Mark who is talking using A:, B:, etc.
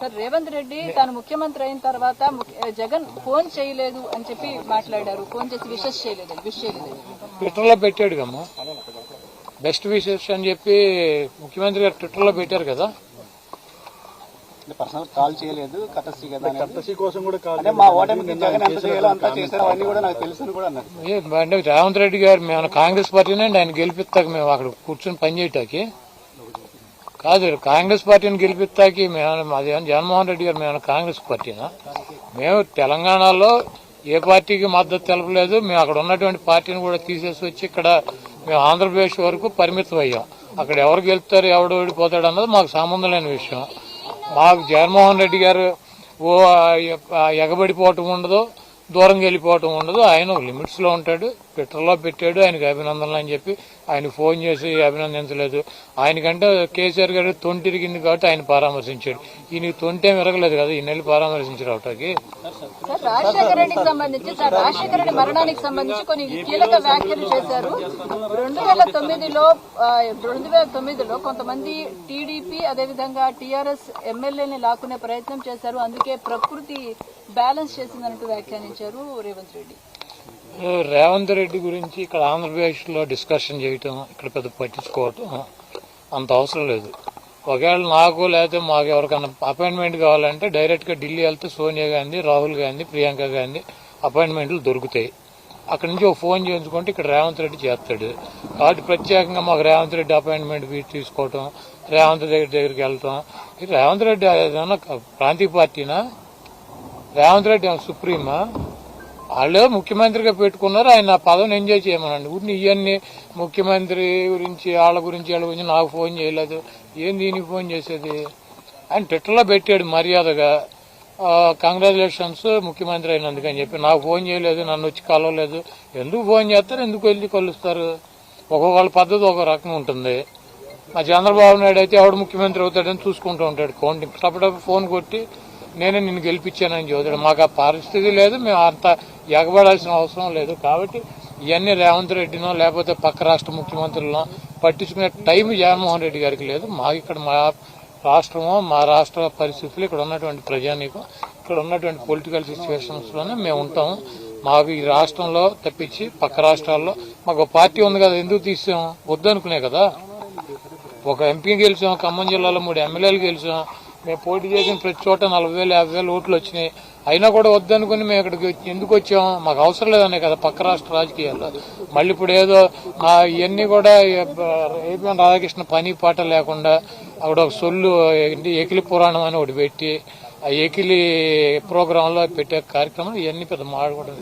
A: Sir Revanth Reddy తాను ముఖ్యమంత్రి అయిన తర్వాత జగన్ ఫోన్ చేయలేదు అని చెప్పి మాట్లాడారు. ఫోన్ చేసి విషెస్ చేయలేదు.
B: ట్విట్టర్లో పెట్టాడు కమ్మా, బెస్ట్ విషెస్ అని చెప్పి ముఖ్యమంత్రి గారు ట్విట్టర్లో పెట్టారు కదా.
C: పర్సనల్ కాల్ చేయలేదు, కటసి కోసం కూడా కాల్ మా ఓటమికి జగన్ ఎంత చేయాలో అంతా చేశారు, అవన్నీ కూడా నాకు తెలుసు అని కూడా అన్నారు.
B: అంటే రేవంత్ రెడ్డి గారు మేము కాంగ్రెస్ పార్టీనే ఆయన గెలిపిస్తాక మేము అక్కడ కూర్చొని పనిచేయటానికి కాదు, కాంగ్రెస్ పార్టీని గెలిపిస్తాకి మేము అది జగన్మోహన్ రెడ్డి గారు మేము కాంగ్రెస్ పార్టీనా? మేము తెలంగాణలో ఏ పార్టీకి మద్దతు తెలపలేదు. మేము అక్కడ ఉన్నటువంటి పార్టీని కూడా తీసేసి వచ్చి ఇక్కడ మేము ఆంధ్రప్రదేశ్ వరకు పరిమితం అయ్యాం. అక్కడ ఎవరు గెలుస్తారు ఎవడు ఓడిపోతాడు అన్నది మాకు సంబంధం లేని విషయం. మాకు జగన్మోహన్ రెడ్డి గారు ఓ ఎగబడిపోవటం ఉండదు, దూరంగా వెళ్ళిపోవటం ఉండదు. ఆయన లిమిట్స్ లో ఉంటాడు. ట్విట్టర్లో పెట్టాడు ఆయనకు అభినందనలు అని చెప్పి ఆయన ఫోన్ చేసి అభినందించలేదు. ఆయనకంటే కేసీఆర్ గారు తొంటిరిగింది కాబట్టి ఆయన పరామర్శించాడు. ఈయనకి తొంటేం విరగలేదు కదా, ఈ నెల పరామర్శించారు అవటానికి.
A: రాజశేఖర రెడ్డికి సంబంధించి రాజశేఖర రెడ్డి మరణానికి సంబంధించి కొన్ని కీలక వ్యాఖ్యలు చేశారు. 2009లో కొంతమంది టీడీపీ అదేవిధంగా టీఆర్ఎస్ ఎమ్మెల్యేని లాక్కునే ప్రయత్నం చేశారు, అందుకే ప్రకృతి బ్యాలెన్స్ చేసిందన్నట్టు వ్యాఖ్యానించారు రేవంత్ రెడ్డి.
B: రేవంత్ రెడ్డి గురించి ఇక్కడ ఆంధ్రప్రదేశ్ లో డిస్కషన్ చేయటం, ఇక్కడ పెద్ద పట్టించుకోవటం అంత అవసరం లేదు. ఒకవేళ నాకు లేకపోతే మాకు ఎవరికైనా అపాయింట్మెంట్ కావాలంటే డైరెక్ట్ గా ఢిల్లీ వెళ్తే సోనియా గాంధీ, రాహుల్ గాంధీ, ప్రియాంక గాంధీ అపాయింట్మెంట్లు దొరుకుతాయి. అక్కడి నుంచి ఒక ఫోన్ చేయించుకుంటే ఇక్కడ రేవంత్ రెడ్డి చేస్తాడు. కాబట్టి ప్రత్యేకంగా మాకు రేవంత్ రెడ్డి అపాయింట్మెంట్ తీసుకోవటం, రేవంత్ రెడ్డి దగ్గరికి వెళ్తాం. రేవంత్ రెడ్డి ఏదైనా ప్రాంతీయ పార్టీనా? రేవంత్ రెడ్డి సుప్రీమా? వాళ్ళు ముఖ్యమంత్రిగా పెట్టుకున్నారు, ఆయన ఆ పదవిని ఎంజాయ్ చేయమనండి. ఊరిని ఇవన్నీ ముఖ్యమంత్రి గురించి వాళ్ళ గురించి నాకు ఫోన్ చేయలేదు, ఏం దీనికి ఫోన్ చేసేది? ఆయన ట్విట్టర్లో పెట్టాడు మర్యాదగా కంగ్రాచులేషన్స్ ముఖ్యమంత్రి అయినందుకు అని చెప్పి. నాకు ఫోన్ చేయలేదు, నన్ను వచ్చి కలవలేదు. ఎందుకు ఫోన్ చేస్తారు, ఎందుకు వెళ్ళి కలుస్తారు? ఒక్కొక్కళ్ళ పద్ధతి ఒక రకం ఉంటుంది. మా చంద్రబాబు నాయుడు అయితే ఎవడు ముఖ్యమంత్రి అవుతాడని చూసుకుంటూ ఉంటాడు. కౌంటింగ్ అప్పుడప్పుడు ఫోన్ కొట్టి నేనే నిన్ను గెలిపించానని చదువుతాడు. మాకు ఆ పరిస్థితి లేదు, మేము అంత ఎగబడాల్సిన అవసరం లేదు. కాబట్టి ఇవన్నీ రేవంత్ రెడ్డినో లేకపోతే పక్క రాష్ట్ర ముఖ్యమంత్రులనో పట్టించుకునే టైం జగన్మోహన్ రెడ్డి గారికి లేదు. మాకు ఇక్కడ మా రాష్ట్రమో మా రాష్ట్ర పరిస్థితులు, ఇక్కడ ఉన్నటువంటి ప్రజానీకం, ఇక్కడ ఉన్నటువంటి పొలిటికల్ సిచ్యువేషన్స్ లోనే మేము ఉంటాము. మాకు ఈ రాష్ట్రంలో తప్పించి పక్క రాష్ట్రాల్లో మాకు పార్టీ ఉంది కదా, ఎందుకు తీసాం? వద్దనుకునే కదా. ఒక ఎంపీ గెలిచాం, ఖమ్మం జిల్లాలో 3 ఎమ్మెల్యేలు గెలిచాం. మేము పోటీ చేసిన ప్రతి చోట 40,000, 50,000 ఓట్లు వచ్చినాయి. అయినా కూడా వద్దనుకుని మేము ఇక్కడికి ఎందుకు వచ్చాం? మాకు అవసరం లేదనే కదా పక్క రాష్ట్ర రాజకీయాల్లో. మళ్ళీ ఇప్పుడు ఏదో ఇవన్నీ కూడా ఏపీ రాధాకృష్ణ పని పాట లేకుండా అక్కడ ఒక సొల్లు ఏకిలి పురాణం అని ఒకటి పెట్టి ఆ ఏకిలి ప్రోగ్రాంలో పెట్టే కార్యక్రమం ఇవన్నీ పెద్ద మాట్లాడకూడదు.